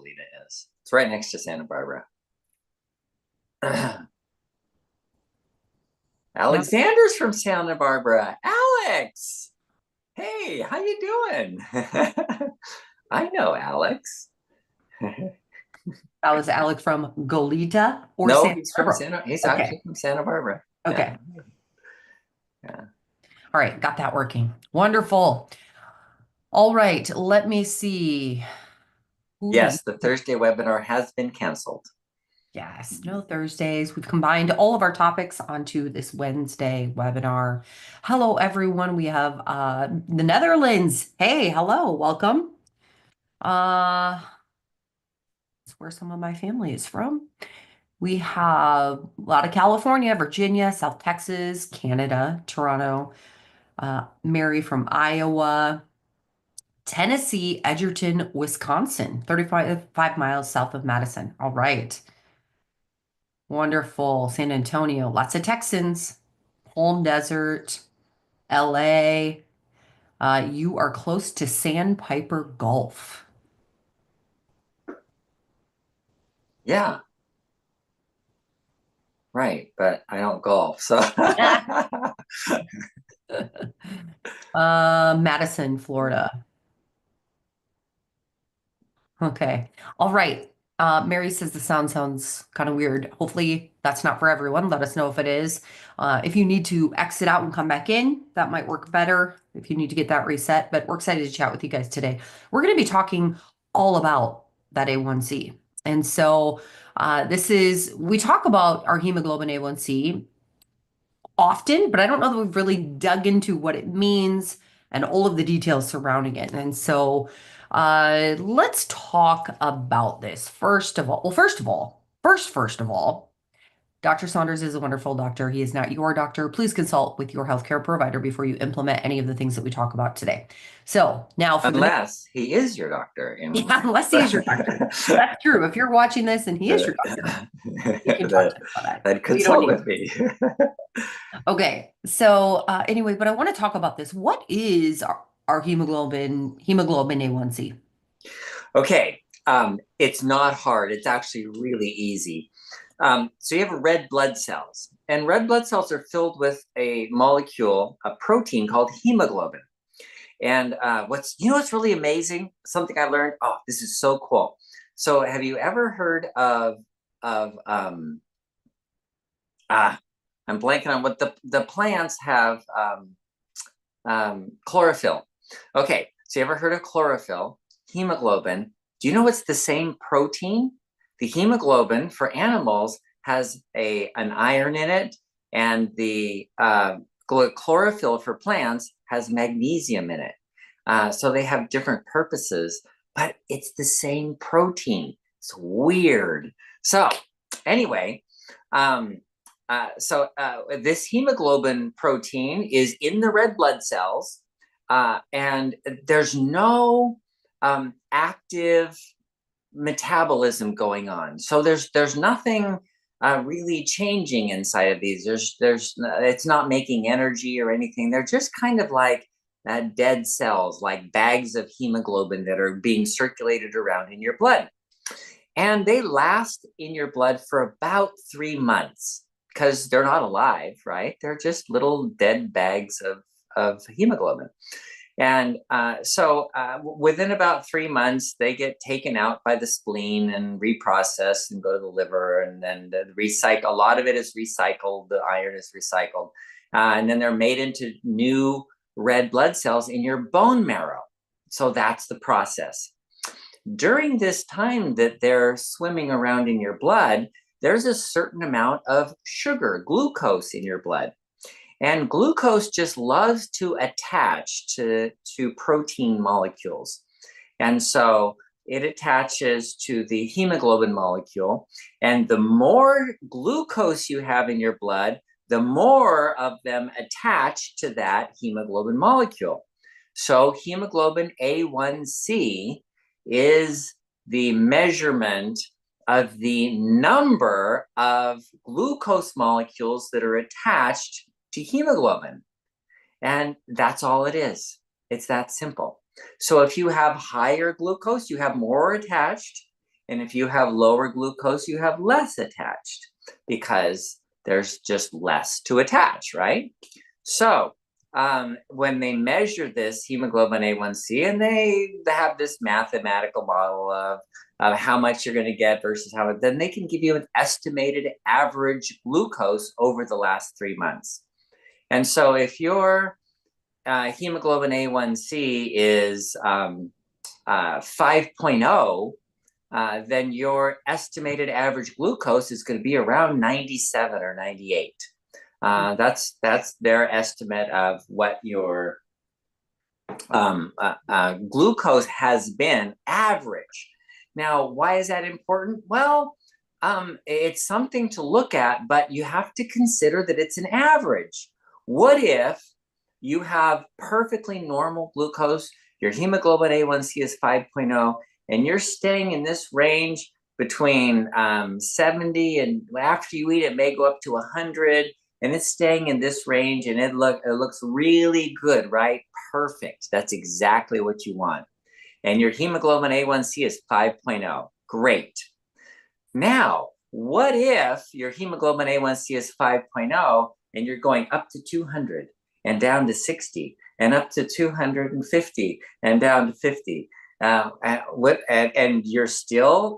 Goleta is. It's right next to Santa Barbara. Alexander's from Santa Barbara. Alex! Hey, how you doing? I know Alex. That was Alec from Goleta or No, Santa he's from Barbara. Santa. He's Okay. actually from Santa Barbara. Yeah, Okay. yeah. All right. Got that working. Wonderful. All right. Let me see. Who do we? Yes, the Thursday webinar has been canceled. Yes. No Thursdays. We've combined all of our topics onto this Wednesday webinar. Hello, everyone. We have the Netherlands. Hey, hello. Welcome. That's where some of my family is from. We have a lot of California, Virginia, South Texas, Canada, Toronto, Mary from Iowa, Tennessee, Edgerton, Wisconsin, 35 miles south of Madison. All right. Wonderful. San Antonio, lots of Texans, Palm Desert, LA. You are close to Sandpiper Gulf. Yeah, right. But I don't golf, so Madison, Florida. Okay. All right. Mary says the sound sounds kind of weird. Hopefully that's not for everyone. Let us know if it is. If you need to exit out and come back in, that might work better if you need to get that reset. But we're excited to chat with you guys today. We're going to be talking all about that A1C. And so we talk about our hemoglobin A1C often, but I don't know that we've really dug into what it means and all of the details surrounding it. And so let's talk about this. First of all, Dr. Saunders is a wonderful doctor. He is not your doctor. Please consult with your healthcare provider before you implement any of the things that we talk about today. So now for the next, unless he is your doctor, yeah, unless he is your doctor. That's true. If you're watching this and he is your doctor, you can talk to him about that. that We don't consult need. with me. Okay, so anyway, but I want to talk about this. What is our hemoglobin A1C? Okay, it's not hard. It's actually really easy. So you have red blood cells, and red blood cells are filled with a molecule, a protein called hemoglobin. And what's really amazing? Something I learned. Oh, this is so cool. So have you ever heard of ah, I'm blanking on what the plants have chlorophyll. Okay, so you ever heard of chlorophyll? Hemoglobin. Do you know it's the same protein? The hemoglobin for animals has an iron in it, and the chlorophyll for plants has magnesium in it. So they have different purposes, but it's the same protein. It's weird. So anyway, um, this hemoglobin protein is in the red blood cells, and there's no active metabolism going on. So there's nothing really changing inside of these. There's it's not making energy or anything. They're just kind of like dead cells, like bags of hemoglobin that are being circulated around in your blood. And they last in your blood for about 3 months because they're not alive, right? They're just little dead bags of hemoglobin. And within about 3 months, they get taken out by the spleen and reprocessed and go to the liver, and then recycle. A lot of it is recycled. The iron is recycled, and then they're made into new red blood cells in your bone marrow. So that's the process. During this time that they're swimming around in your blood, there's a certain amount of sugar, glucose in your blood. And glucose just loves to attach to protein molecules. And so it attaches to the hemoglobin molecule. And the more glucose you have in your blood, the more of them attach to that hemoglobin molecule. So hemoglobin A1C is the measurement of the number of glucose molecules that are attached to hemoglobin. And that's all it is. It's that simple. So if you have higher glucose, you have more attached. And if you have lower glucose, you have less attached because there's just less to attach, right? So when they measure this hemoglobin A1C, and they have this mathematical model of how much you're going to get versus how, then they can give you an estimated average glucose over the last 3 months. And so if your hemoglobin A1C is 5.0, then your estimated average glucose is going to be around 97 or 98. That's their estimate of what your glucose has been average. Now, why is that important? Well, it's something to look at, but you have to consider that it's an average. What if you have perfectly normal glucose, your hemoglobin A1C is 5.0, and you're staying in this range between 70, and after you eat, it may go up to 100, and it's staying in this range, and it looks really good, right? Perfect. That's exactly what you want. And your hemoglobin A1C is 5.0. Great. Now, what if your hemoglobin A1C is 5.0 and you're going up to 200 and down to 60 and up to 250 and down to 50? And you're still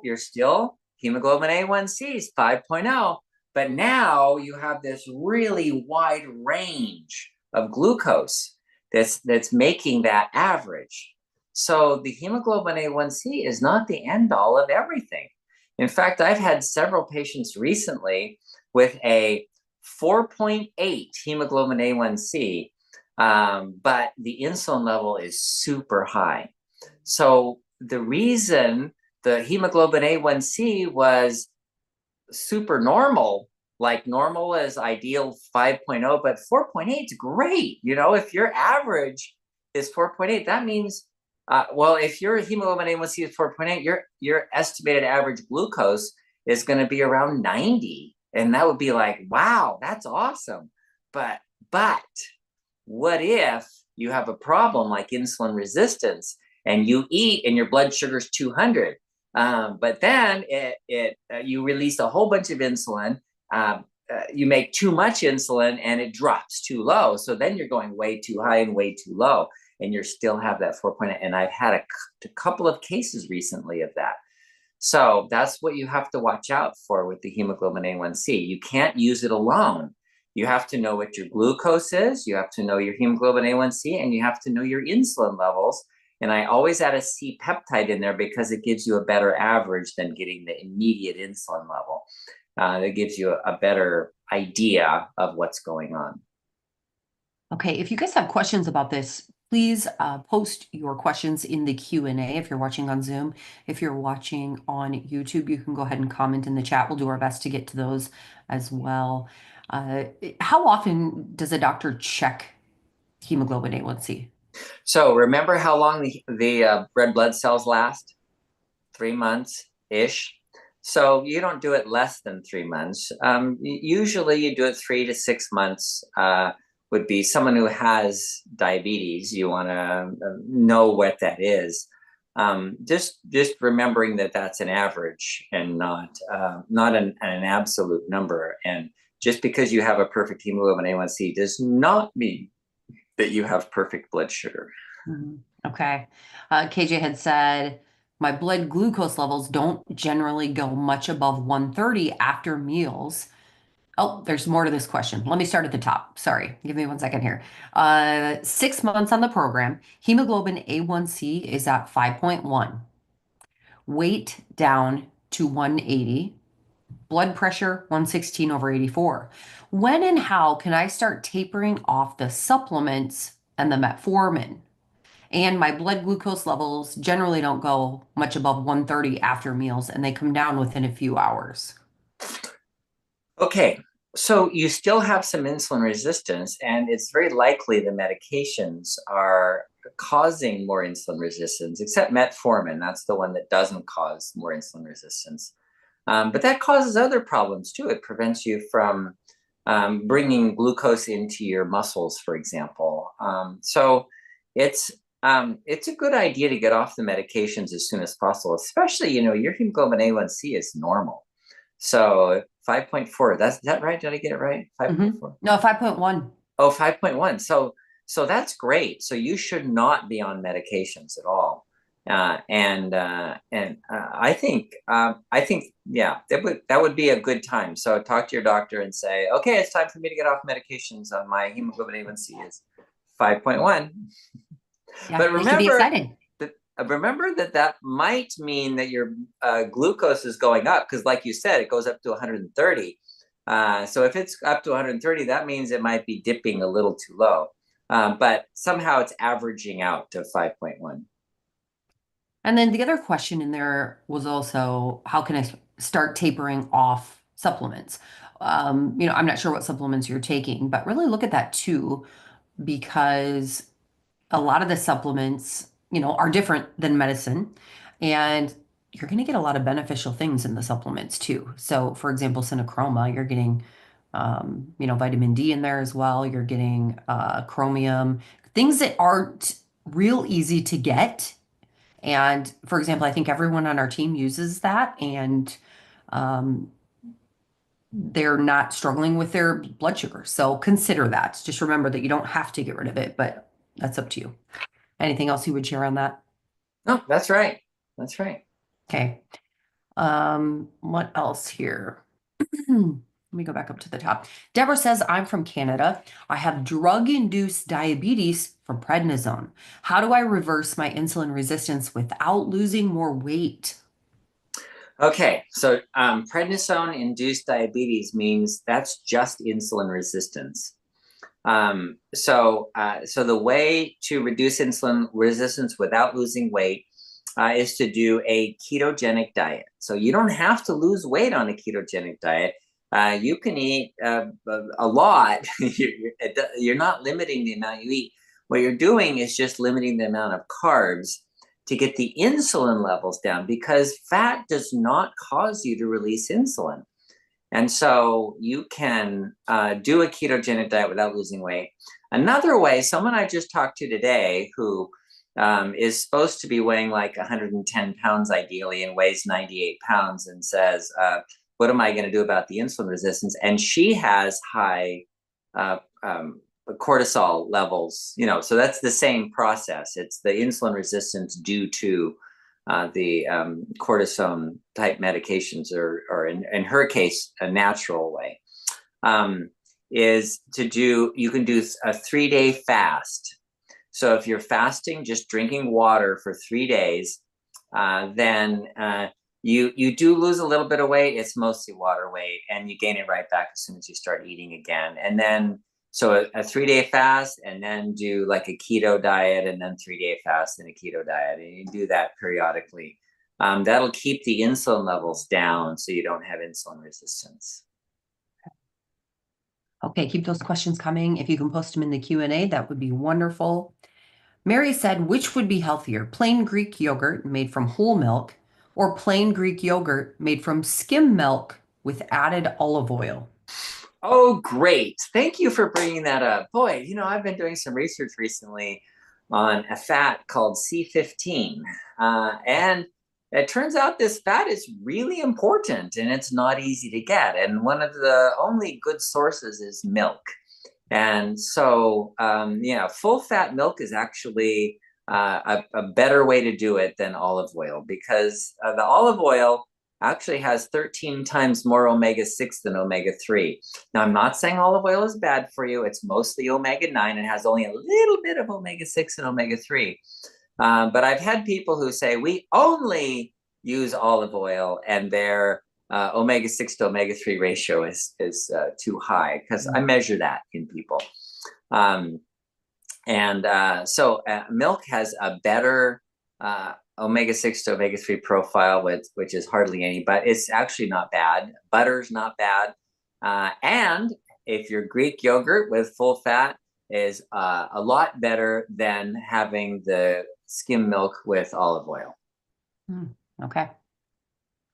hemoglobin A1C is 5.0, but now you have this really wide range of glucose that's making that average. So the hemoglobin A1C is not the end all of everything. In fact, I've had several patients recently with a 4.8 hemoglobin A1C, but the insulin level is super high. So the reason the hemoglobin A1C was super normal, like normal is ideal 5.0, but 4.8 is great. You know, if your average is 4.8, that means, well, if your hemoglobin A1C is 4.8, your estimated average glucose is going to be around 90. And that would be like, wow, that's awesome. But what if you have a problem like insulin resistance and you eat and your blood sugar is 200? But then you release a whole bunch of insulin. You make too much insulin and it drops too low. So then you're going way too high and way too low, and you still have that 4.8. And I've had a couple of cases recently of that. So that's what you have to watch out for with the hemoglobin A1C. You can't use it alone. You have to know what your glucose is, you have to know your hemoglobin A1C, and you have to know your insulin levels. And I always add a C peptide in there because it gives you a better average than getting the immediate insulin level. It gives you a better idea of what's going on. Okay, if you guys have questions about this, please post your questions in the Q&A if you're watching on Zoom. If you're watching on YouTube, you can go ahead and comment in the chat. We'll do our best to get to those as well. How often does a doctor check hemoglobin A1C? So remember how long the red blood cells last? 3 months-ish. So you don't do it less than 3 months. Usually you do it 3 to 6 months. Would be someone who has diabetes. You want to know what that is. Just remembering that that's an average and not an absolute number. And just because you have a perfect hemoglobin A1C does not mean that you have perfect blood sugar. Okay. KJ had said, my blood glucose levels don't generally go much above 130 after meals. Oh, there's more to this question. Let me start at the top. Sorry, give me 1 second here. 6 months on the program, hemoglobin A1C is at 5.1. Weight down to 180. Blood pressure 116/84. When and how can I start tapering off the supplements and the metformin? And my blood glucose levels generally don't go much above 130 after meals, and they come down within a few hours. Okay, so you still have some insulin resistance, and it's very likely the medications are causing more insulin resistance, except metformin. That's the one that doesn't cause more insulin resistance. But that causes other problems too. It prevents you from bringing glucose into your muscles, for example. So it's It's a good idea to get off the medications as soon as possible, especially, your hemoglobin A1C is normal. So 5.4, is that right? Did I get it right? Hmm. 5.4. No, 5.1. Oh, 5.1. So that's great. So you should not be on medications at all. I think yeah, that would be a good time. So talk to your doctor and say, okay, it's time for me to get off medications. On my hemoglobin A1C is 5.1. Yeah, But it can be exciting. remember that might mean that your glucose is going up because, like you said, it goes up to 130. So if it's up to 130, that means it might be dipping a little too low. But somehow it's averaging out to 5.1. And then the other question in there was also, how can I start tapering off supplements? I'm not sure what supplements you're taking, but really look at that too, because a lot of the supplements, are different than medicine, and you're going to get a lot of beneficial things in the supplements too. So, for example, synachroma, you're getting, vitamin D in there as well. You're getting chromium, things that aren't real easy to get. And for example, I think everyone on our team uses that, and um, they're not struggling with their blood sugar. So consider that. Just remember that you don't have to get rid of it, but that's up to you. Anything else you would share on that? No, that's right. That's right. Okay. What else here? Let me go back up to the top. Deborah says, I'm from Canada. I have drug-induced diabetes from prednisone. How do I reverse my insulin resistance without losing more weight? Okay, so prednisone-induced diabetes means that's just insulin resistance. So the way to reduce insulin resistance without losing weight is to do a ketogenic diet. So you don't have to lose weight on a ketogenic diet. You can eat a lot. You're not limiting the amount you eat. What you're doing is just limiting the amount of carbs to get the insulin levels down because fat does not cause you to release insulin. And so you can do a ketogenic diet without losing weight. Another way, someone I just talked to today who is supposed to be weighing like 110 pounds ideally and weighs 98 pounds and says, what am I going to do about the insulin resistance? And she has high uh, um, cortisol levels, so that's the same process. It's the insulin resistance due to the cortisone type medications, or in her case, a natural way, is to do, you can do a 3-day fast. So if you're fasting, just drinking water for 3 days, then you do lose a little bit of weight. It's mostly water weight, and you gain it right back as soon as you start eating again. And then so a 3-day fast, and then do like a keto diet, and then 3-day fast and a keto diet, and you do that periodically. That'll keep the insulin levels down, so you don't have insulin resistance. Okay, keep those questions coming. If you can post them in the Q&A, that would be wonderful. Mary said, which would be healthier, plain Greek yogurt made from whole milk or plain Greek yogurt made from skim milk with added olive oil? Oh, great. Thank you for bringing that up. Boy, I've been doing some research recently on a fat called C15. And it turns out this fat is really important and it's not easy to get. And one of the only good sources is milk. And so, full fat milk is actually a better way to do it than olive oil because the olive oil actually has 13 times more omega-6 than omega-3. Now, I'm not saying olive oil is bad for you. It's mostly omega-9 and has only a little bit of omega-6 and omega-3. But I've had people who say we only use olive oil and their omega-6 to omega-3 ratio is too high because I measure that in people. So milk has a better omega-6 to omega-3 profile, which is hardly any, but it's actually not bad. Butter's not bad. And if your Greek yogurt with full fat is a lot better than having the skim milk with olive oil. Okay.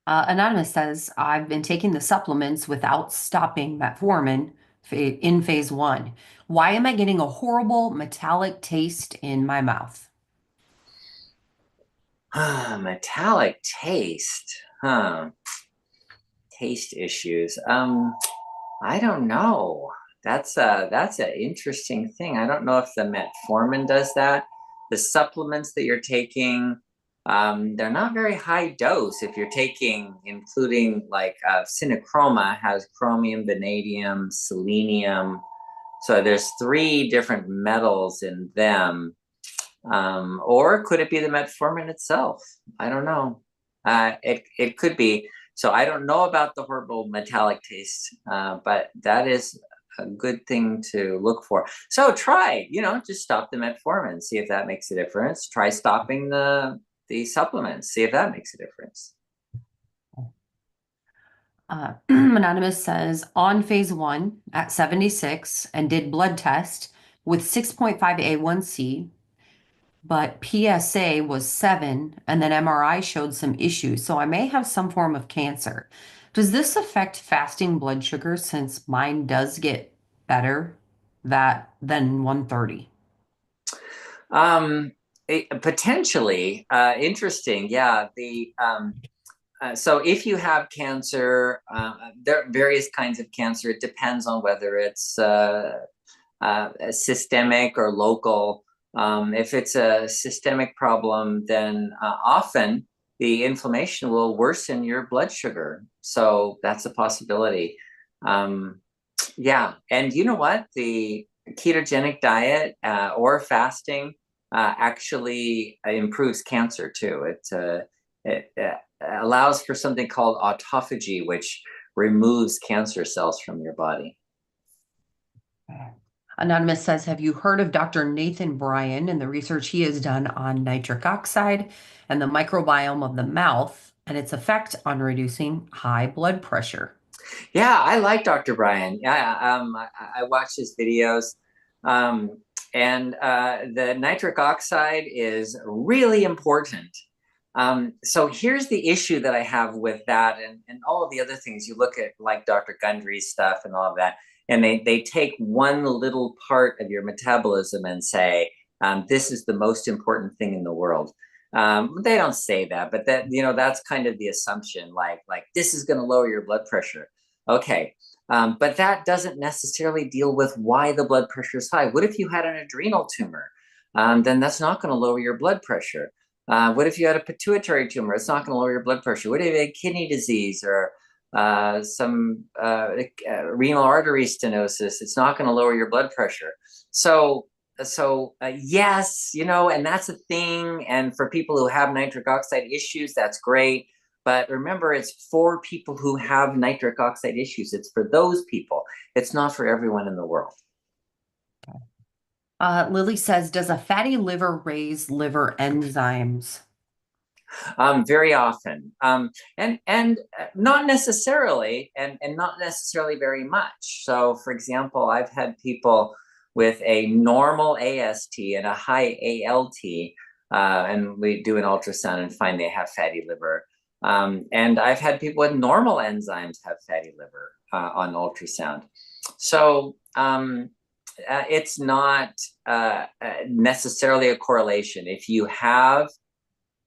Anonymous says, I've been taking the supplements without stopping metformin in phase 1. Why am I getting a horrible metallic taste in my mouth? Metallic taste. Huh. Taste issues. I don't know. That's an interesting thing. I don't know if the metformin does that. The supplements that you're taking, they're not very high dose. If you're taking, including like Synachroma has chromium, vanadium, selenium. So there's three different metals in them. Or could it be the metformin itself? I don't know. It could be. So I don't know about the herbal metallic taste, but that is a good thing to look for. So try, just stop the metformin, see if that makes a difference. Try stopping the supplements, see if that makes a difference. Anonymous says on phase one at 76 and did blood test with 6.5 A1C, but PSA was 7, and then MRI showed some issues. So I may have some form of cancer. Does this affect fasting blood sugar since mine does get better than 130? Um, Potentially interesting. Yeah, so if you have cancer, there are various kinds of cancer. It depends on whether it's systemic or local. If it's a systemic problem, then often the inflammation will worsen your blood sugar. So that's a possibility. Um, yeah, and you know what? The ketogenic diet or fasting actually improves cancer too. It allows for something called autophagy, which removes cancer cells from your body. Anonymous says, have you heard of Dr. Nathan Bryan and the research he has done on nitric oxide and the microbiome of the mouth and its effect on reducing high blood pressure? Yeah, I like Dr. Bryan. Yeah, I watch his videos. Um, and the nitric oxide is really important. So here's the issue that I have with that and all of the other things. You look at like Dr. Gundry's stuff and all of that, and they take one little part of your metabolism and say, this is the most important thing in the world. They don't say that, but that's kind of the assumption, like this is going to lower your blood pressure. Okay. But that doesn't necessarily deal with why the blood pressure is high. What if you had an adrenal tumor? Then that's not going to lower your blood pressure. What if you had a pituitary tumor? It's not going to lower your blood pressure. What if you had kidney disease or some renal artery stenosis? It's not going to lower your blood pressure. So yes, and that's a thing. And for people who have nitric oxide issues, that's great. But remember, it's for people who have nitric oxide issues. It's for those people. It's not for everyone in the world. Lily says, does a fatty liver raise liver enzymes? Very often, and not necessarily, and not necessarily very much. So, for example, I've had people with a normal AST and a high ALT, and we do an ultrasound and find they have fatty liver. And I've had people with normal enzymes have fatty liver on ultrasound. So it's not necessarily a correlation. If you have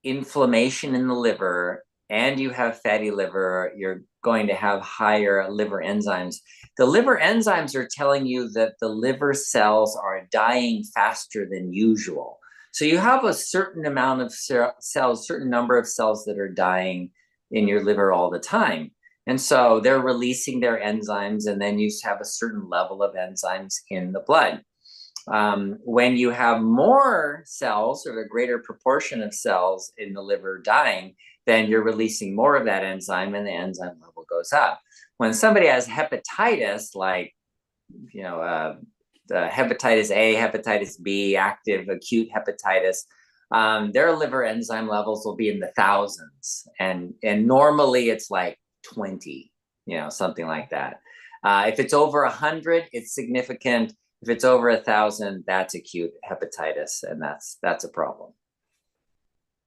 inflammation in the liver and you have fatty liver, you're going to have higher liver enzymes. The liver enzymes are telling you that the liver cells are dying faster than usual. So you have a certain amount of cells, certain number of cells that are dying in your liver all the time. And so they're releasing their enzymes, and then you have a certain level of enzymes in the blood. When you have more cells or a greater proportion of cells in the liver dying, then you're releasing more of that enzyme and the enzyme level goes up. When somebody has hepatitis, like, the hepatitis A, hepatitis B, active acute hepatitis, their liver enzyme levels will be in the thousands. And normally it's like 20, something like that. If it's over 100, it's significant. If it's over 1,000, that's acute hepatitis, and that's a problem.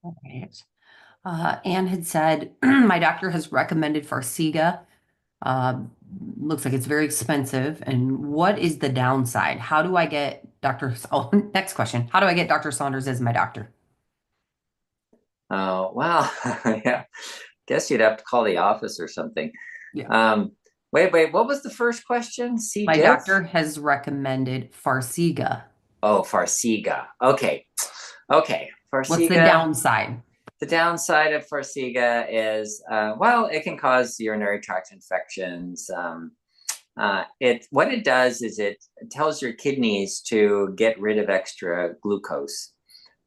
All right. Anne had said, my doctor has recommended Farxiga. Uh, Looks like it's very expensive. And what is the downside? How do I get Dr. Oh, next question. How do I get Dr. Saunders as my doctor? Oh, wow. Yeah. Guess you'd have to call the office or something. Yeah. Um, wait, what was the first question? C. My diff? doctor has recommended Farxiga. Oh, Farxiga. Okay. Okay. What's the Farxiga. downside? The downside of Farxiga is, well, it can cause urinary tract infections. What it does is it tells your kidneys to get rid of extra glucose.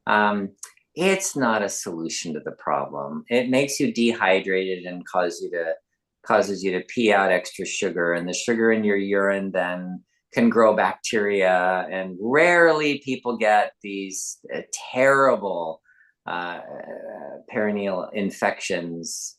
Um, it's not a solution to the problem. It makes you dehydrated and causes you to pee out extra sugar, and the sugar in your urine then can grow bacteria. And rarely people get these terrible uh, perineal infections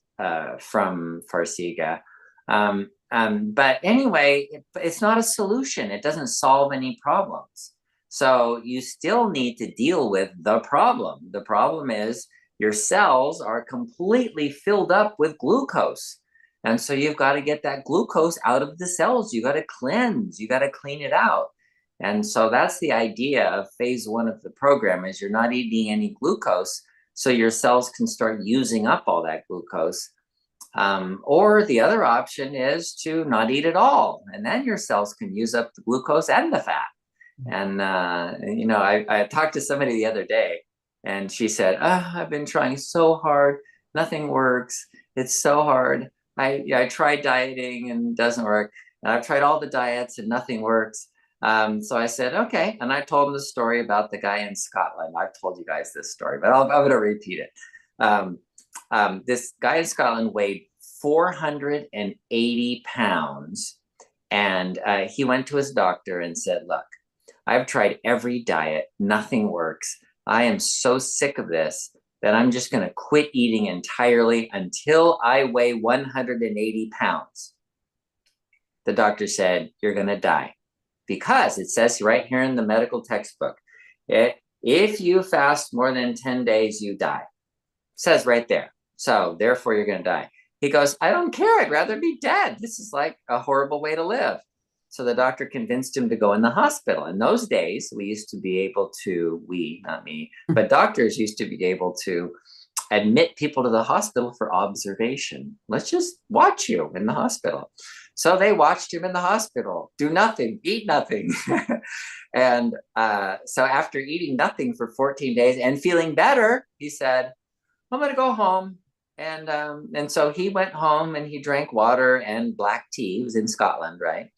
from Farxiga. But anyway, it's not a solution. It doesn't solve any problems. So you still need to deal with the problem. The problem is your cells are completely filled up with glucose. And so you've got to get that glucose out of the cells. You got to cleanse, you got to clean it out. And so that's the idea of phase one of the program is you're not eating any glucose so your cells can start using up all that glucose. Or the other option is to not eat at all, and then your cells can use up the glucose and the fat. And I talked to somebody the other day, and she said, "I've been trying so hard, nothing works. It's so hard. I tried dieting and it doesn't work, and I've tried all the diets and nothing works." So I said, "Okay," and I told him the story about the guy in Scotland. I've told you guys this story, but I'm going to repeat it. This guy in Scotland weighed 480 pounds, and he went to his doctor and said, "Look, I've tried every diet, nothing works. I am so sick of this that I'm just going to quit eating entirely until I weigh 180 pounds." The doctor said, "You're going to die." Because it says right here in the medical textbook, if you fast more than 10 days, you die. It says right there. So therefore, you're going to die. He goes, "I don't care. I'd rather be dead. This is like a horrible way to live." So the doctor convinced him to go in the hospital. In those days, we used to be able to, not me, but doctors used to be able to admit people to the hospital for observation. Let's just watch you in the hospital. So they watched him in the hospital, do nothing, eat nothing. And so after eating nothing for 14 days and feeling better, he said, "I'm going to go home." And so he went home and he drank water and black tea. He was in Scotland, right?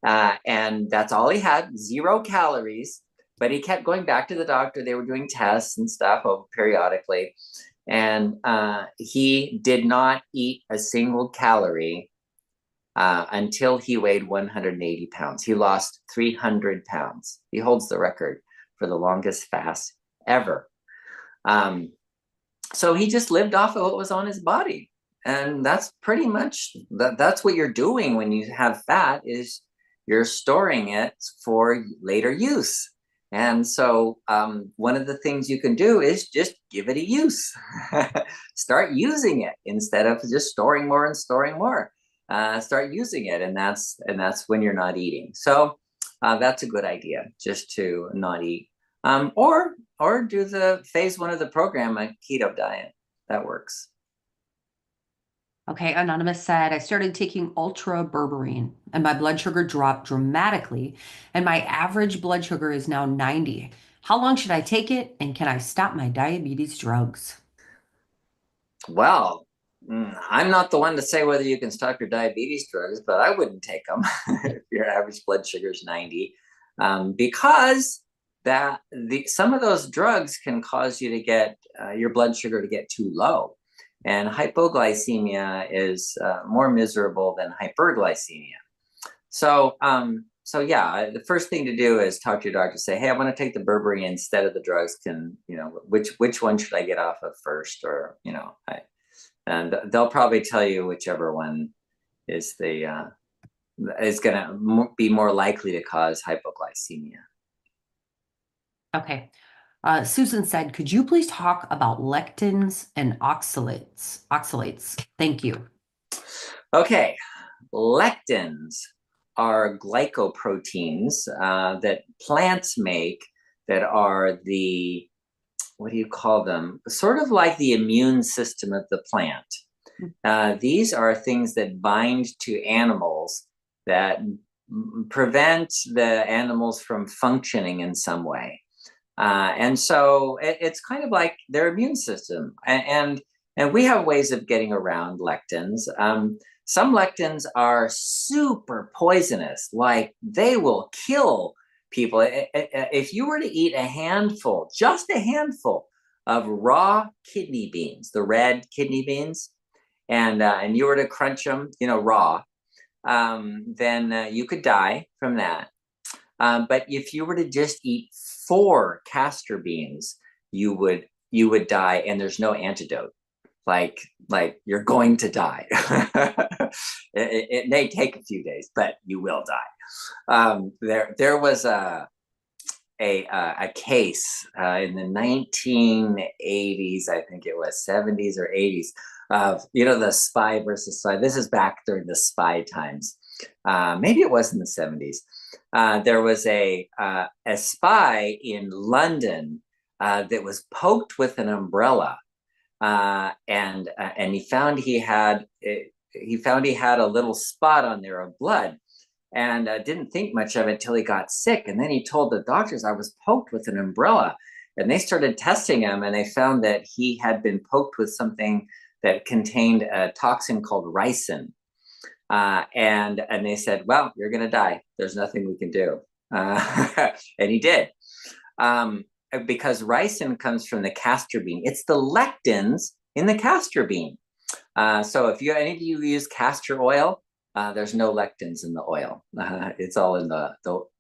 And that's all he had, 0 calories. But he kept going back to the doctor. They were doing tests and stuff periodically. And he did not eat a single calorie until he weighed 180 pounds. He lost 300 pounds. He holds the record for the longest fast ever. So he just lived off of what was on his body. And that's pretty much, that's what you're doing when you have fat is you're storing it for later use. And so one of the things you can do is just give it a use. Start using it instead of just storing more and storing more. Start using it, and that's when you're not eating. So that's a good idea, just to not eat, or do the phase one of the program, a keto diet. That works. Okay, Anonymous said, I started taking ultra berberine and my blood sugar dropped dramatically, and my average blood sugar is now 90. How long should I take it, and can I stop my diabetes drugs? Well, I'm not the one to say whether you can stop your diabetes drugs, but I wouldn't take them if your average blood sugar is 90, because some of those drugs can cause you to get your blood sugar to get too low. And hypoglycemia is more miserable than hyperglycemia. So yeah, the first thing to do is talk to your doctor. Say, "Hey, I want to take the berberine instead of the drugs. Which one should I get off of first?" Or and they'll probably tell you whichever one is going to be more likely to cause hypoglycemia. Okay. Susan said, could you please talk about lectins and oxalates? Oxalates. Thank you. Okay, lectins are glycoproteins that plants make that are the what do you call them? Sort of like the immune system of the plant. These are things that bind to animals that prevent the animals from functioning in some way. And so it's kind of like their immune system. And we have ways of getting around lectins. Some lectins are super poisonous, like they will kill people. If you were to eat a handful, just a handful of raw kidney beans, the red kidney beans, and you were to crunch them, raw, then you could die from that. But if you were to just eat 4 castor beans, you would die, and there's no antidote. Like you're going to die. It may take a few days, but you will die. There was a case in the 1980s, I think it was 70s or 80s, of the spy versus spy. This is back during the spy times. Maybe it was in the 70s. There was a spy in London that was poked with an umbrella, and he found he had a little spot on there of blood, and didn't think much of it till he got sick. And then he told the doctors, I was poked with an umbrella. And they started testing him, and they found that he had been poked with something that contained a toxin called ricin. And they said, well, you're going to die. There's nothing we can do. And he did. Because ricin comes from the castor bean. It's the lectins in the castor bean. So if any of you use castor oil, there's no lectins in the oil. It's all in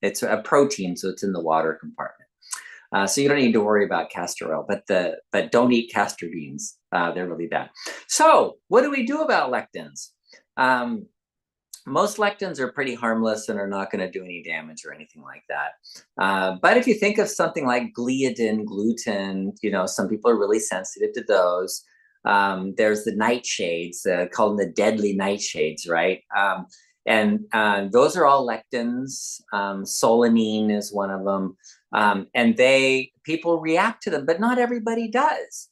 it's a protein, so it's in the water compartment. So you don't need to worry about castor oil, but don't eat castor beans. They're really bad. So what do we do about lectins? Most lectins are pretty harmless and are not going to do any damage or anything like that. But if you think of something like gliadin, gluten, some people are really sensitive to those. There's the nightshades, call them the deadly nightshades, right? And those are all lectins. Solanine is one of them. And people react to them, but not everybody does.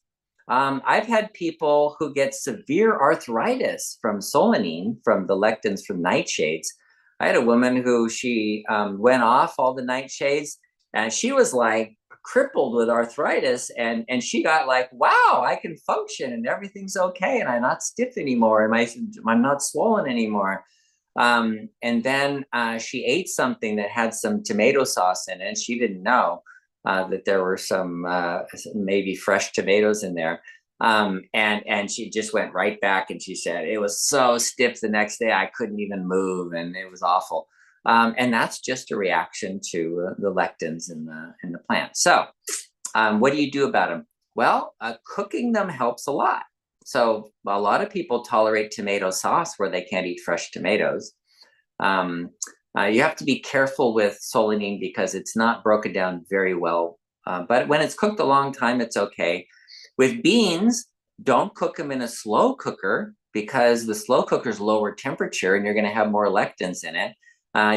I've had people who get severe arthritis from solanine, from the lectins from nightshades. I had a woman who she went off all the nightshades, and she was like crippled with arthritis, and she got like, wow, I can function and everything's okay, and I'm not stiff anymore, and I'm not swollen anymore. And then she ate something that had some tomato sauce in it, and she didn't know that there were some maybe fresh tomatoes in there. And she just went right back, and she said it was so stiff the next day I couldn't even move, and it was awful. And that's just a reaction to the lectins in the plant. So what do you do about them? Well, cooking them helps a lot. So a lot of people tolerate tomato sauce where they can't eat fresh tomatoes. You have to be careful with solanine because it's not broken down very well. But when it's cooked a long time, it's okay. With beans, don't cook them in a slow cooker because the slow cooker is lower temperature and you're going to have more lectins in it.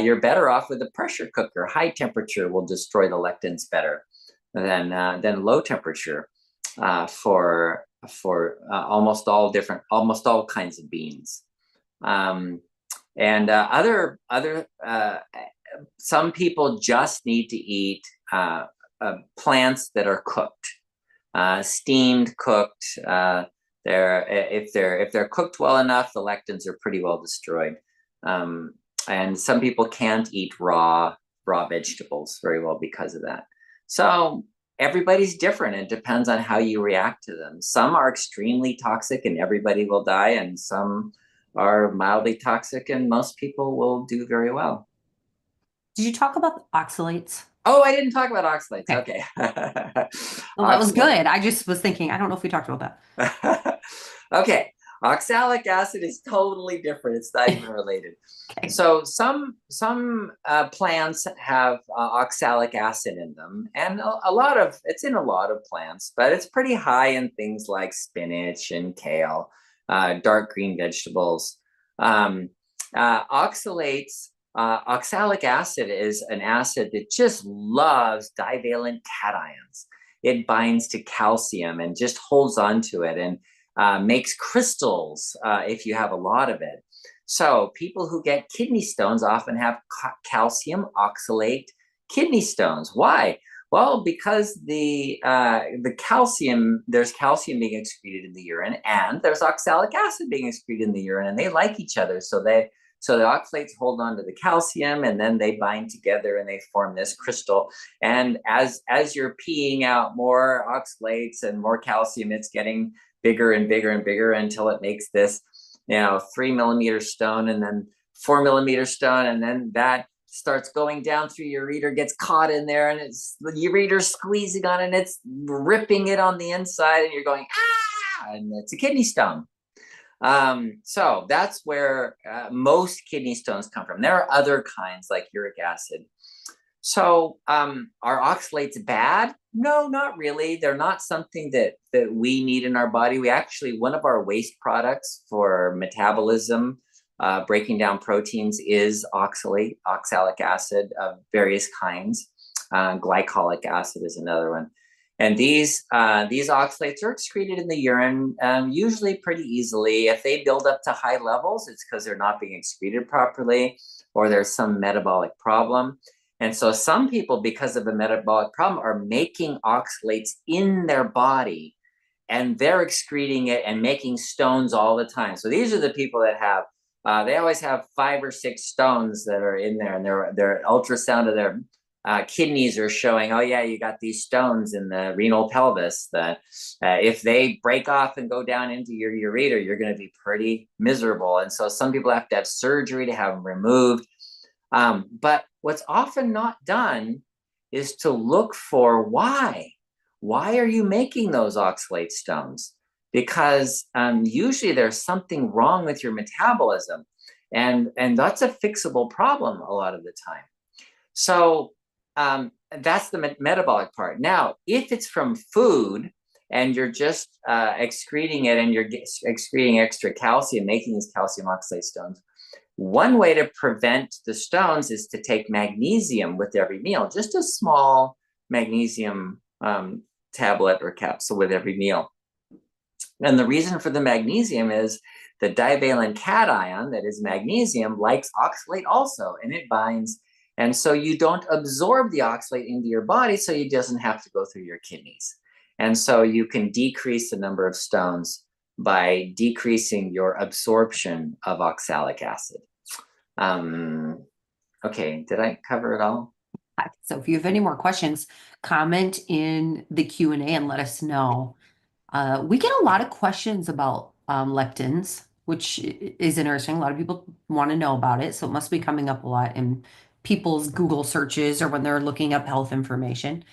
You're better off with a pressure cooker. High temperature will destroy the lectins better than low temperature for almost all kinds of beans. And some people just need to eat plants that are cooked, steamed, cooked. If they're cooked well enough, the lectins are pretty well destroyed. And some people can't eat raw vegetables very well because of that. So everybody's different. It depends on how you react to them. Some are extremely toxic and everybody will die, and some are mildly toxic and most people will do very well. Did you talk about oxalates? Oh, I didn't talk about oxalates. Okay. Okay. Well, that was good. I just was thinking, I don't know if we talked about that. Okay. Oxalic acid is totally different. It's not even related. Okay. So some plants have oxalic acid in them, and it's in a lot of plants, but it's pretty high in things like spinach and kale, dark green vegetables. Oxalates. Oxalic acid is an acid that just loves divalent cations. it binds to calcium and just holds on to it and makes crystals if you have a lot of it. So people who get kidney stones often have calcium oxalate kidney stones. Why? Well, because the calcium, there's calcium being excreted in the urine, and there's oxalic acid being excreted in the urine, and they like each other. So the oxalates hold on to the calcium, and then they bind together and they form this crystal. And as you're peeing out more oxalates and more calcium, it's getting bigger and bigger and bigger until it makes this, 3 millimeter stone, and then 4 millimeter stone, and then that starts going down through your ureter, gets caught in there, and it's the ureter squeezing on it, and it's ripping it on the inside, and you're going, ah, and it's a kidney stone. So that's where most kidney stones come from. There are other kinds like uric acid. So are oxalates bad? No, not really. They're not something that we need in our body. We actually, one of our waste products for metabolism, breaking down proteins, is oxalic acid of various kinds. Glycolic acid is another one. And these oxalates are excreted in the urine, usually pretty easily. If they build up to high levels, it's because they're not being excreted properly, or there's some metabolic problem. And so some people, because of a metabolic problem, are making oxalates in their body, and they're excreting it and making stones all the time. So these are the people that have, they always have 5 or 6 stones that are in there, and their ultrasound of their kidneys are showing, oh yeah, you got these stones in the renal pelvis that if they break off and go down into your ureter, you're going to be pretty miserable. And so some people have to have surgery to have them removed. But what's often not done is to look for why. Why are you making those oxalate stones? Because usually there's something wrong with your metabolism, and that's a fixable problem a lot of the time. So that's the metabolic part. Now, if it's from food and you're just excreting it, and you're excreting extra calcium, making these calcium oxalate stones, one way to prevent the stones is to take magnesium with every meal, just a small magnesium tablet or capsule with every meal. And the reason for the magnesium is the divalent cation, that is magnesium, likes oxalate also, and it binds. And so you don't absorb the oxalate into your body, so it doesn't have to go through your kidneys. And so you can decrease the number of stones by decreasing your absorption of oxalic acid. Okay, did I cover it all? So if you have any more questions, comment in the Q&A and let us know. We get a lot of questions about lectins, which is interesting. A lot of people want to know about it, so it must be coming up a lot in people's Google searches or when they're looking up health information.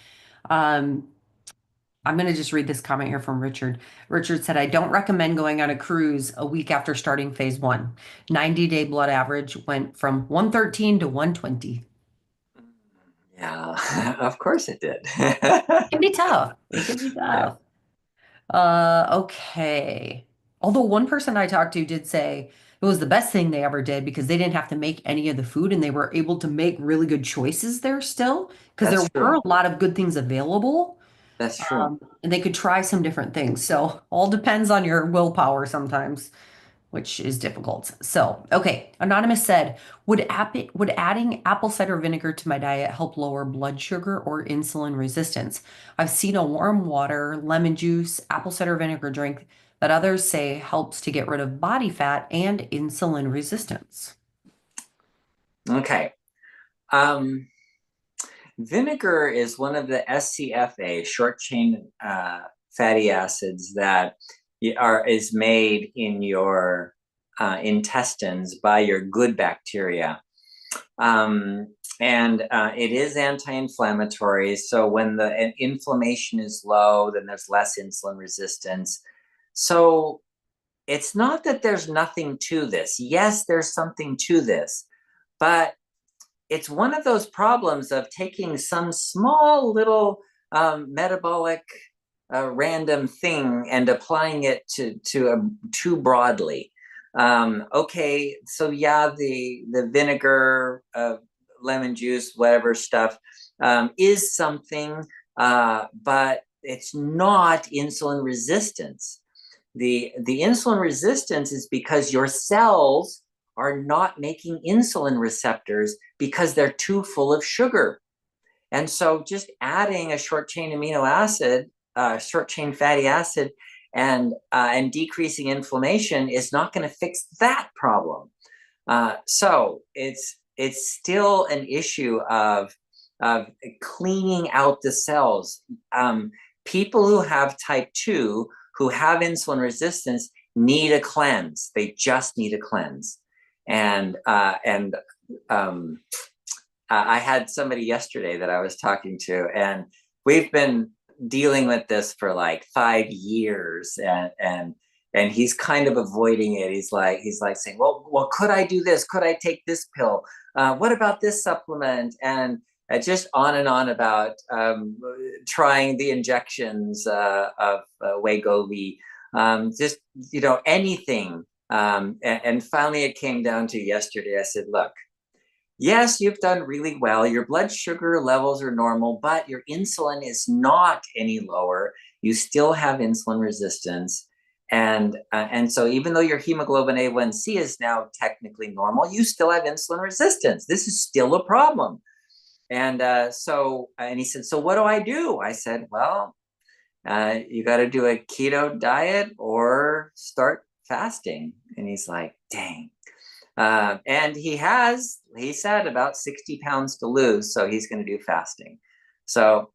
I'm going to just read this comment here from Richard. Richard said, I don't recommend going on a cruise a week after starting phase 1. 90-day blood average went from 113 to 120. Yeah, of course it did. It can be tough. It can be tough. Okay. Although one person I talked to did say it was the best thing they ever did because they didn't have to make any of the food, and they were able to make really good choices there still because That's there were true. a lot of good things available. That's true. And they could try some different things. So all depends on your willpower sometimes, which is difficult. So, okay. Anonymous said, would adding apple cider vinegar to my diet help lower blood sugar or insulin resistance? I've seen a warm water, lemon juice, apple cider vinegar drink that others say helps to get rid of body fat and insulin resistance. Okay. Vinegar is one of the SCFA, short chain fatty acids, that is made in your intestines by your good bacteria. And it is anti-inflammatory. So when the inflammation is low, then there's less insulin resistance. So it's not that there's nothing to this. Yes, there's something to this, but it's one of those problems of taking some small little metabolic random thing and applying it too broadly. Okay, so yeah, the vinegar, lemon juice, whatever stuff is something, but it's not insulin resistance. The insulin resistance is because your cells are not making insulin receptors because they're too full of sugar. And so just adding a short chain amino acid, short chain fatty acid, and decreasing inflammation is not going to fix that problem. So it's still an issue of cleaning out the cells. People who have type 2 who have insulin resistance need a cleanse. They just need a cleanse. And I had somebody yesterday that I was talking to, and we've been dealing with this for like 5 years, and he's kind of avoiding it. He's like saying, well, could I do this? Could I take this pill? What about this supplement? And just on and on about trying the injections of Wegovy, just anything. And finally, it came down to yesterday. I said, look, yes, you've done really well. Your blood sugar levels are normal, but your insulin is not any lower. You still have insulin resistance. And so even though your hemoglobin A1C is now technically normal, you still have insulin resistance. This is still a problem. And he said, so what do I do? I said, well, you got to do a keto diet or start fasting. And he's like, dang. And he said about 60 pounds to lose, so he's going to do fasting. So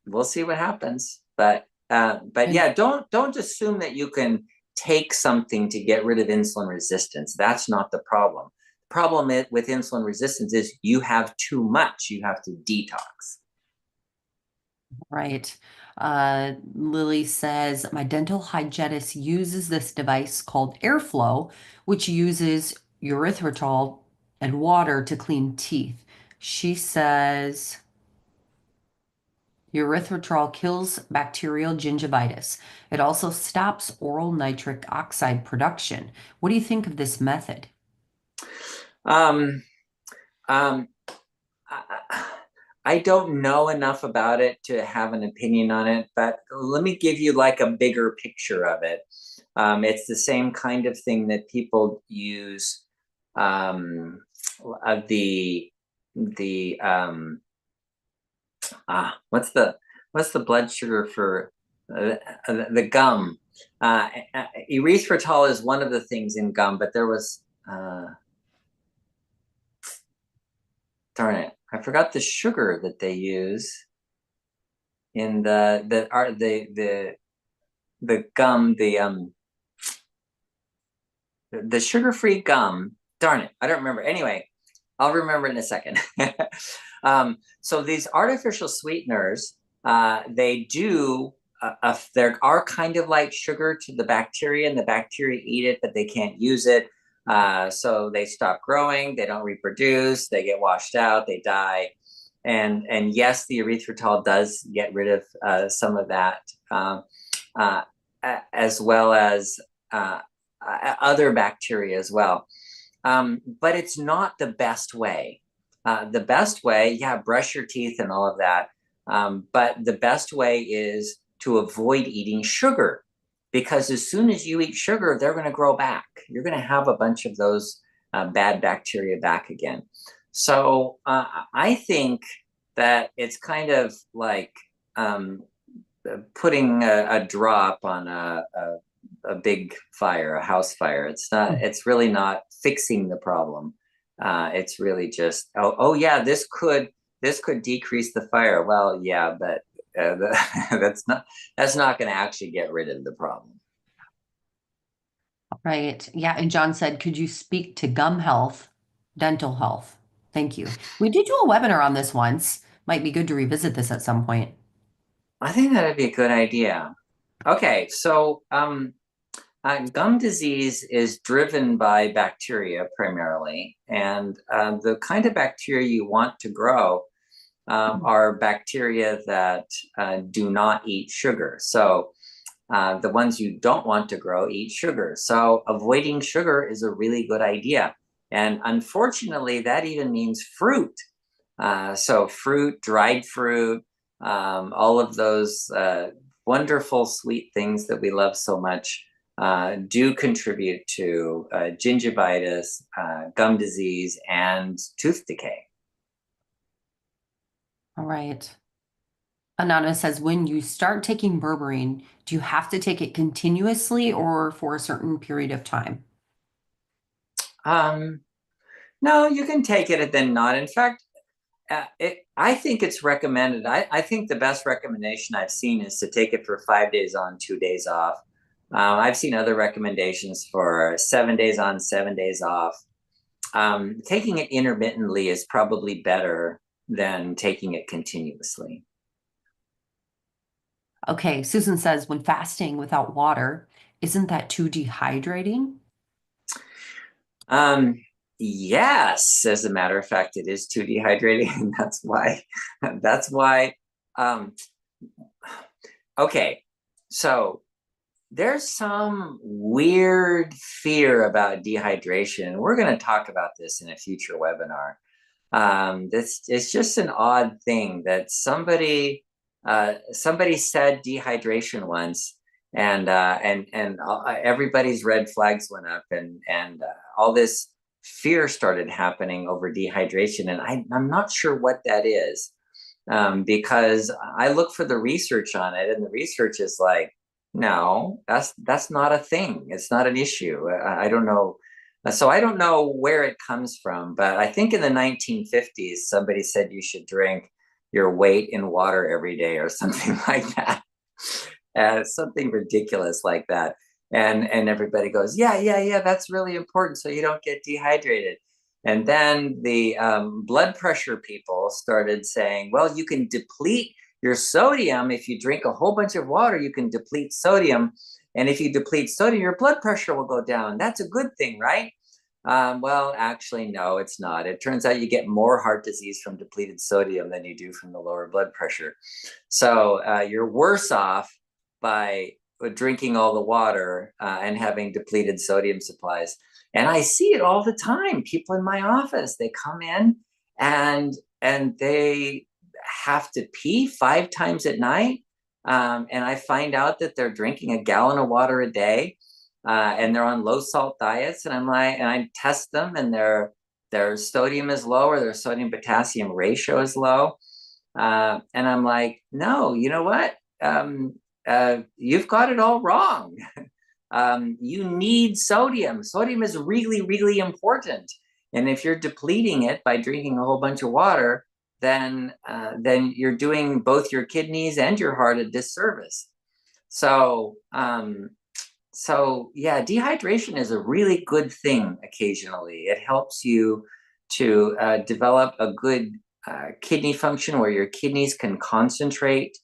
we'll see what happens. But yeah, don't assume that you can take something to get rid of insulin resistance. That's not the problem. The problem with insulin resistance is you have too much. You have to detox. Right. Lily says, my dental hygienist uses this device called Airflow, which uses erythritol and water to clean teeth. She says erythritol kills bacterial gingivitis. It also stops oral nitric oxide production. What do you think of this method? Um, um, I don't know enough about it to have an opinion on it, but let me give you like a bigger picture of it. It's the same kind of thing that people use of the what's the blood sugar for the gum? Erythritol is one of the things in gum, but there was darn it, I forgot the sugar that they use in the gum, the sugar-free gum. Darn it, I don't remember. Anyway, I'll remember in a second. So these artificial sweeteners, they are kind of like sugar to the bacteria, and the bacteria eat it, but they can't use it. So they stop growing, they don't reproduce, they get washed out, they die. And yes, the erythritol does get rid of some of that, as well as other bacteria as well. But it's not the best way. The best way, yeah, brush your teeth and all of that. But the best way is to avoid eating sugar, because as soon as you eat sugar, they're going to grow back. You're going to have a bunch of those bad bacteria back again. So I think that it's kind of like putting a drop on a big fire, a house fire. It's really not fixing the problem. It's really just, oh yeah, this could decrease the fire. Well, yeah, but that's not going to actually get rid of the problem. Right. Yeah. And John said, could you speak to gum health, dental health? Thank you. We did do a webinar on this once. Might be good to revisit this at some point. I think that'd be a good idea. Okay, so gum disease is driven by bacteria primarily, and the kind of bacteria you want to grow are bacteria that do not eat sugar. So the ones you don't want to grow eat sugar. So avoiding sugar is a really good idea. And unfortunately, that even means fruit. So fruit, dried fruit, all of those wonderful, sweet things that we love so much do contribute to gingivitis, gum disease, and tooth decay. All right. Anonymous says, when you start taking berberine, do you have to take it continuously or for a certain period of time? Um, no, you can take it and then not. In fact, I think it's recommended. I think the best recommendation I've seen is to take it for 5 days on, 2 days off. I've seen other recommendations for 7 days on, 7 days off. Taking it intermittently is probably better than taking it continuously. Okay, Susan says, when fasting without water, isn't that too dehydrating? Um, yes, as a matter of fact, it is too dehydrating, and that's why. Um, okay, so there's some weird fear about dehydration. We're going to talk about this in a future webinar. This it's just an odd thing that somebody said dehydration once, and everybody's red flags went up, and all this fear started happening over dehydration, and I'm not sure what that is, because I look for the research on it, and the research is like, no, that's not a thing. It's not an issue. I don't know. So I don't know where it comes from, but I think in the 1950s, somebody said you should drink your weight in water every day or something like that. Something ridiculous like that. And everybody goes, yeah, yeah, yeah, that's really important so you don't get dehydrated. And then the blood pressure people started saying, well, you can deplete your sodium. If you drink a whole bunch of water, you can deplete sodium. And if you deplete sodium, your blood pressure will go down. That's a good thing, right? Well, actually, no, it's not. It turns out you get more heart disease from depleted sodium than you do from the lower blood pressure. So you're worse off by drinking all the water and having depleted sodium supplies. And I see it all the time. People in my office, they come in and they have to pee 5 times at night. And I find out that they're drinking a gallon of water a day, and they're on low salt diets. And I'm like, and I test them, and their sodium is low, or their sodium potassium ratio is low. And I'm like, no, you know what? You've got it all wrong. You need sodium. Sodium is really, really important. And if you're depleting it by drinking a whole bunch of water, then you're doing both your kidneys and your heart a disservice. So yeah, dehydration is a really good thing occasionally. It helps you to develop a good kidney function where your kidneys can concentrate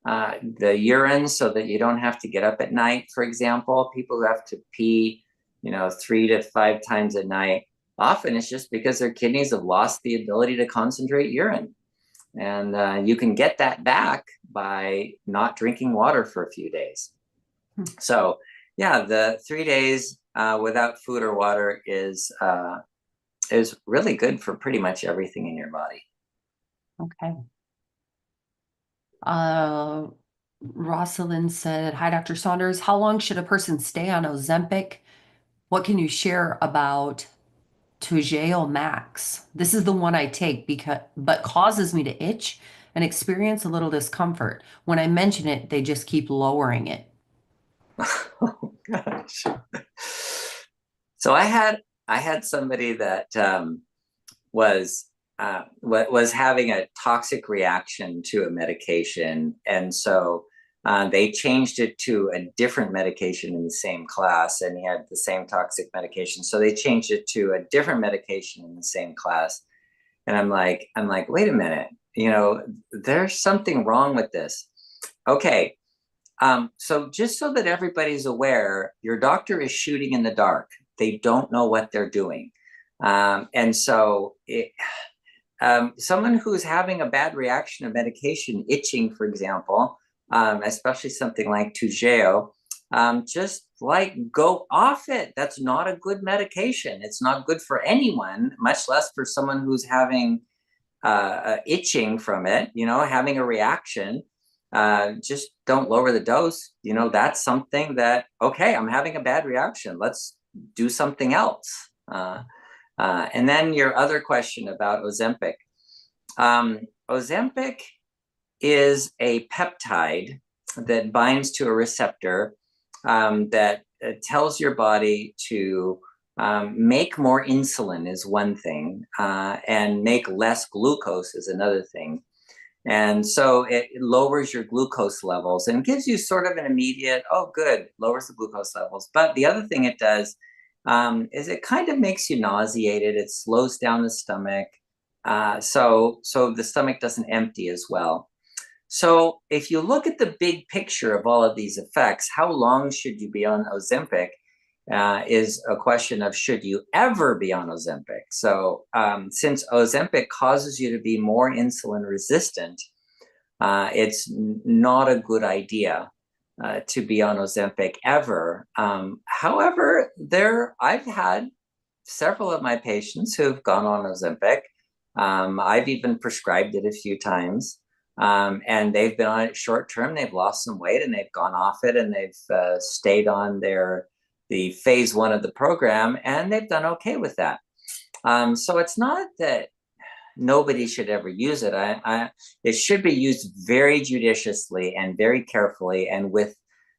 the urine so that you don't have to get up at night. For example, people who have to pee, 3 to 5 times a night, often it's just because their kidneys have lost the ability to concentrate urine. And you can get that back by not drinking water for a few days. So yeah, the 3 days without food or water is really good for pretty much everything in your body. Okay. Rosalind said, hi, Dr. Saunders. How long should a person stay on Ozempic? What can you share about Toujeo Max? This is the one I take but causes me to itch and experience a little discomfort. When I mention it, they just keep lowering it. Oh gosh. So I had somebody that was having a toxic reaction to a medication, and so they changed it to a different medication in the same class, and he had the same toxic medication, so they changed it to a different medication in the same class. And I'm like, wait a minute, there's something wrong with this. Okay, so just so that everybody's aware, your doctor is shooting in the dark. They don't know what they're doing. And so someone who's having a bad reaction to medication, itching, for example, especially something like Toujeo, just like go off it. That's not a good medication. It's not good for anyone, much less for someone who's having itching from it, having a reaction. just don't lower the dose. You know, that's something that, okay, I'm having a bad reaction. Let's do something else. And then your other question about Ozempic. Ozempic is a peptide that binds to a receptor that tells your body to make more insulin is one thing, and make less glucose is another thing. And so it lowers your glucose levels and gives you sort of an immediate, oh, good, lowers the glucose levels. But the other thing it does is it kind of makes you nauseated. It slows down the stomach. So the stomach doesn't empty as well. So if you look at the big picture of all of these effects, how long should you be on Ozempic is a question of should you ever be on Ozempic. So since Ozempic causes you to be more insulin resistant, it's not a good idea to be on Ozempic ever. However, I've had several of my patients who've gone on Ozempic. I've even prescribed it a few times. And they've been on it short term. They've lost some weight and they've gone off it, and they've stayed on the phase 1 of the program, and they've done okay with that. So it's not that nobody should ever use it. It should be used very judiciously and very carefully, and with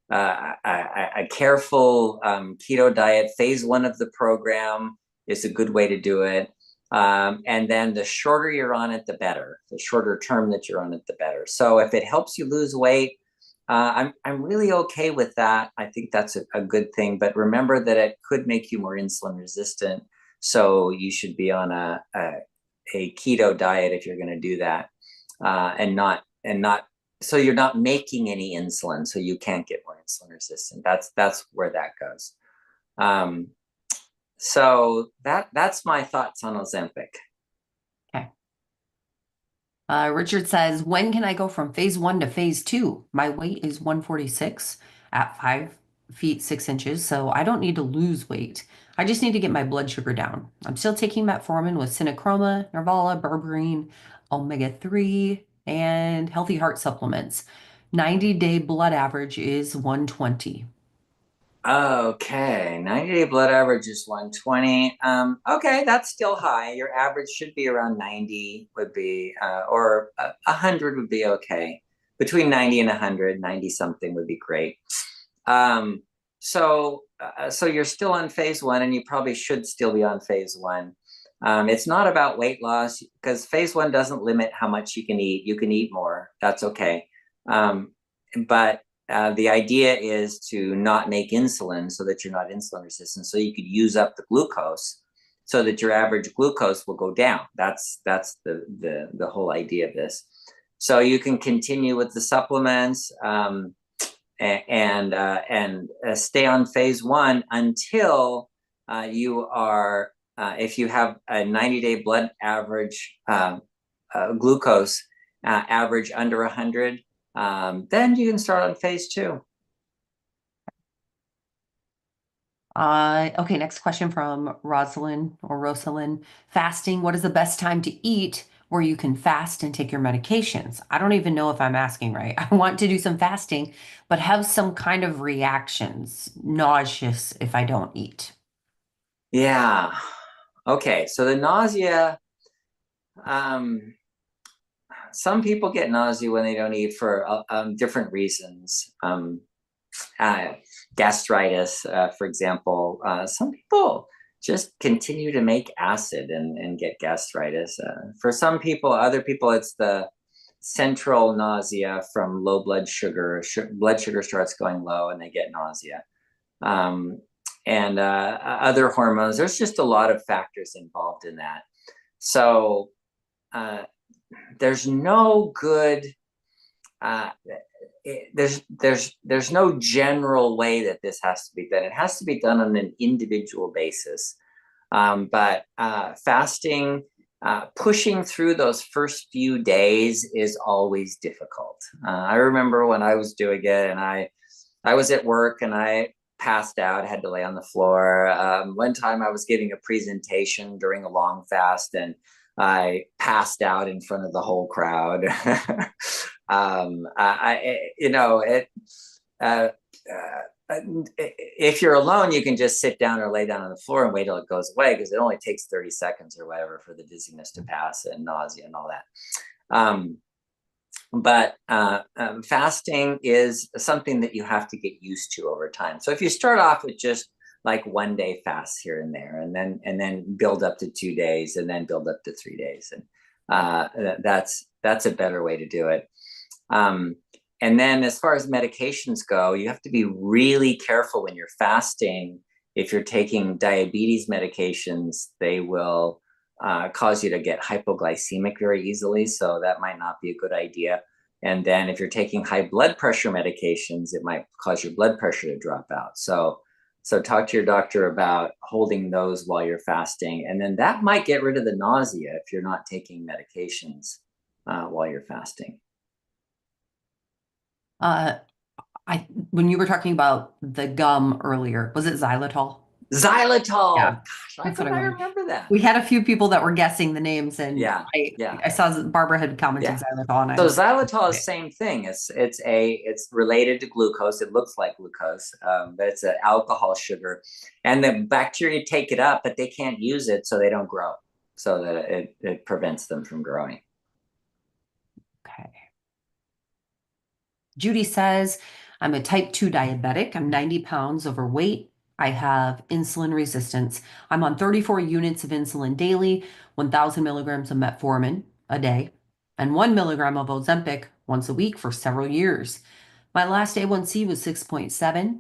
a careful keto diet. Phase 1 of the program is a good way to do it. And then the shorter you're on it, the better. The shorter term that you're on it, the better. So if it helps you lose weight, I'm really okay with that. I think that's a good thing. But remember that it could make you more insulin resistant. So you should be on a keto diet if you're going to do that, and not so you're not making any insulin, so you can't get more insulin resistant. That's where that goes. So that's my thoughts on Ozempic. Okay. Richard says, when can I go from phase 1 to phase 2? My weight is 146 at 5 feet 6 inches, so I don't need to lose weight. I just need to get my blood sugar down. I'm still taking metformin with Synachroma, Nervala, berberine, omega-3, and healthy heart supplements. 90-day blood average is 120. Okay, 90-day blood average is 120. Okay, that's still high. Your average should be around 90 would be, or 100 would be okay. Between 90 and 100, 90 something would be great. So you're still on phase 1, and you probably should still be on phase 1. It's not about weight loss, because phase 1 doesn't limit how much you can eat. You can eat more. That's okay. But the idea is to not make insulin so that you're not insulin resistant, so you could use up the glucose so that your average glucose will go down. That's the whole idea of this. So you can continue with the supplements and stay on phase 1 until you are, if you have a 90-day blood average glucose average under 100, then you can start on phase 2. Okay, next question from Rosalind. Fasting, what is the best time to eat where you can fast and take your medications? I don't even know if I'm asking right. I want to do some fasting, but have some kind of reactions, nauseous if I don't eat. Yeah. Okay, so the nausea, some people get nausea when they don't eat for different reasons. Gastritis, for example. Some people just continue to make acid and get gastritis. For some people, other people, it's the central nausea from low blood sugar. Blood sugar starts going low and they get nausea. And other hormones. There's just a lot of factors involved in that. So there's no good there's no general way that this has to be done. It has to be done on an individual basis. But fasting, pushing through those first few days is always difficult. I remember when I was doing it, and I was at work and I passed out, had to lay on the floor. One time I was giving a presentation during a long fast, and I passed out in front of the whole crowd. You know, uh, if you're alone, you can just sit down or lay down on the floor and wait till it goes away, because it only takes 30 seconds or whatever for the dizziness to pass and nausea and all that. But fasting is something that you have to get used to over time. So if you start off with just like 1 day fasts here and there, and then build up to 2 days, and then build up to 3 days, and that's a better way to do it. And then as far as medications go, you have to be really careful when you're fasting. If you're taking diabetes medications, they will cause you to get hypoglycemic very easily. So that might not be a good idea. And then if you're taking high blood pressure medications, it might cause your blood pressure to drop out. So talk to your doctor about holding those while you're fasting. And then that might get rid of the nausea if you're not taking medications while you're fasting. Uh, when you were talking about the gum earlier, was it xylitol? Xylitol. Yeah, Gosh, why that's what I couldn't I wondered. remember that? We had a few people that were guessing the names, and Yeah, I yeah, I saw Barbara had commented yeah. xylitol, and I So was xylitol is like, same thing. It's related to glucose. It looks like glucose, but it's an alcohol sugar, and the bacteria take it up, but they can't use it, so they don't grow. So that it prevents them from growing. okay. Judy says, I'm a type 2 diabetic. I'm 90 pounds overweight. I have insulin resistance. I'm on 34 units of insulin daily, 1,000 milligrams of metformin a day, and 1 milligram of Ozempic once a week for several years. My last A1C was 6.7.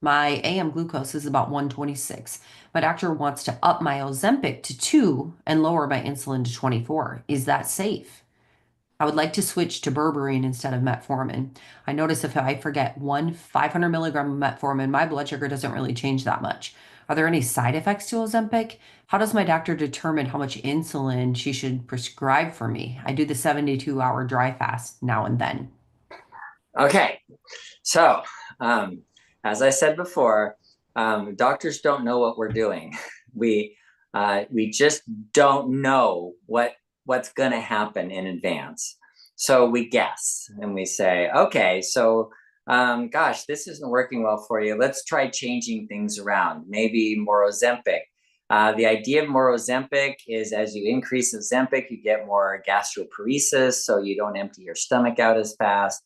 My AM glucose is about 126. My doctor wants to up my Ozempic to 2 and lower my insulin to 24. Is that safe? I would like to switch to berberine instead of metformin. I notice if I forget one 500 milligram of metformin, my blood sugar doesn't really change that much. Are there any side effects to Ozempic? How does my doctor determine how much insulin she should prescribe for me? I do the 72-hour dry fast now and then. Okay, so as I said before, doctors don't know what we're doing. We just don't know what's going to happen in advance. So we guess and we say, okay, so gosh, this isn't working well for you. Let's try changing things around. Maybe more Ozempic. The idea of more Ozempic is as you increase Ozempic, you get more gastroparesis, so you don't empty your stomach out as fast.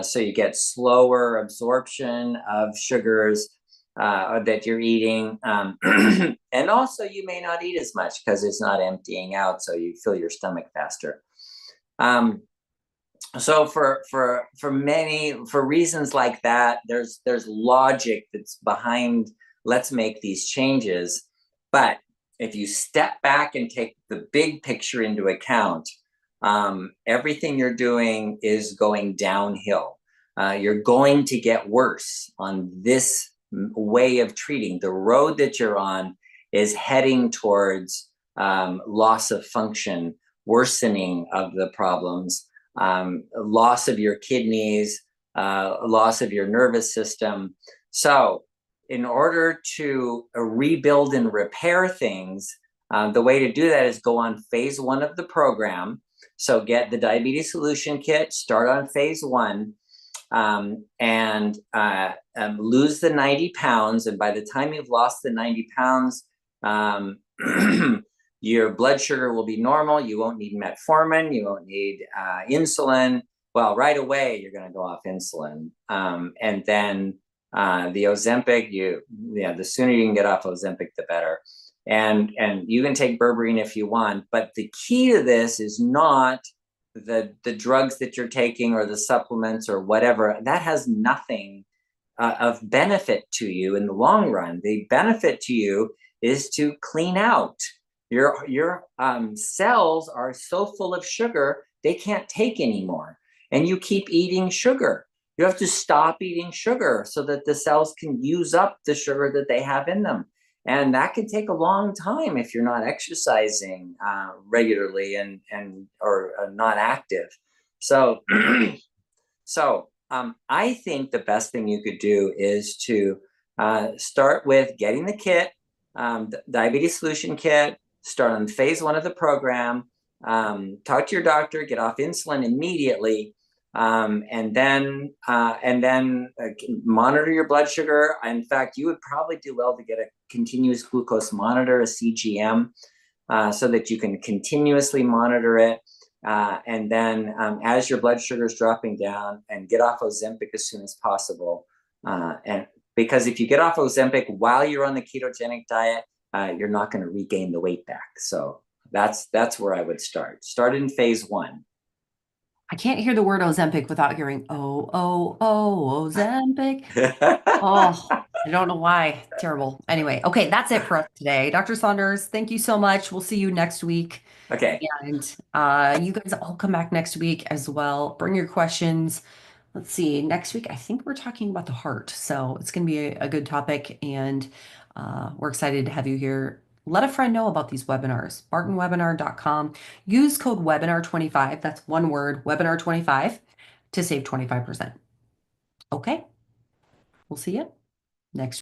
So you get slower absorption of sugars that you're eating. And also you may not eat as much because it's not emptying out, so you fill your stomach faster. So for reasons like that, there's logic that's behind let's make these changes. But if you step back and take the big picture into account, everything you're doing is going downhill. You're going to get worse on this way of treating. The road that you're on is heading towards loss of function, worsening of the problems, loss of your kidneys, loss of your nervous system. So in order to rebuild and repair things, the way to do that is go on phase 1 of the program. So get the diabetes solution kit, start on phase 1, and lose the 90 pounds. And by the time you've lost the 90 pounds, your blood sugar will be normal. You won't need metformin. You won't need insulin. Well, right away, you're going to go off insulin. And then the Ozempic, the sooner you can get off Ozempic, the better. And you can take berberine if you want, but the key to this is not the drugs that you're taking or the supplements or whatever. That has nothing of benefit to you in the long run. The benefit to you is to clean out. Your cells are so full of sugar, they can't take anymore. And you keep eating sugar. You have to stop eating sugar so that the cells can use up the sugar that they have in them. And that can take a long time if you're not exercising regularly or not active. So, I think the best thing you could do is to start with getting the kit, the diabetes solution kit, start on phase one of the program, talk to your doctor, get off insulin immediately, and then monitor your blood sugar. In fact, you would probably do well to get a continuous glucose monitor, a CGM, so that you can continuously monitor it. And then as your blood sugar is dropping down, and get off Ozempic as soon as possible. And because if you get off Ozempic while you're on the ketogenic diet, you're not going to regain the weight back. So that's where I would start. Start in phase one. I can't hear the word Ozempic without hearing, oh, oh, oh, Ozempic. Oh, I don't know why. Terrible. Anyway, okay, that's it for us today. Dr. Saunders, thank you so much. We'll see you next week. Okay. And you guys all come back next week as well. Bring your questions. Let's see. Next week, I think we're talking about the heart. So it's going to be a good topic. And we're excited to have you here. Let a friend know about these webinars. bartonwebinar.com. Use code webinar25. That's one word, webinar25, to save 25%. Okay. We'll see you next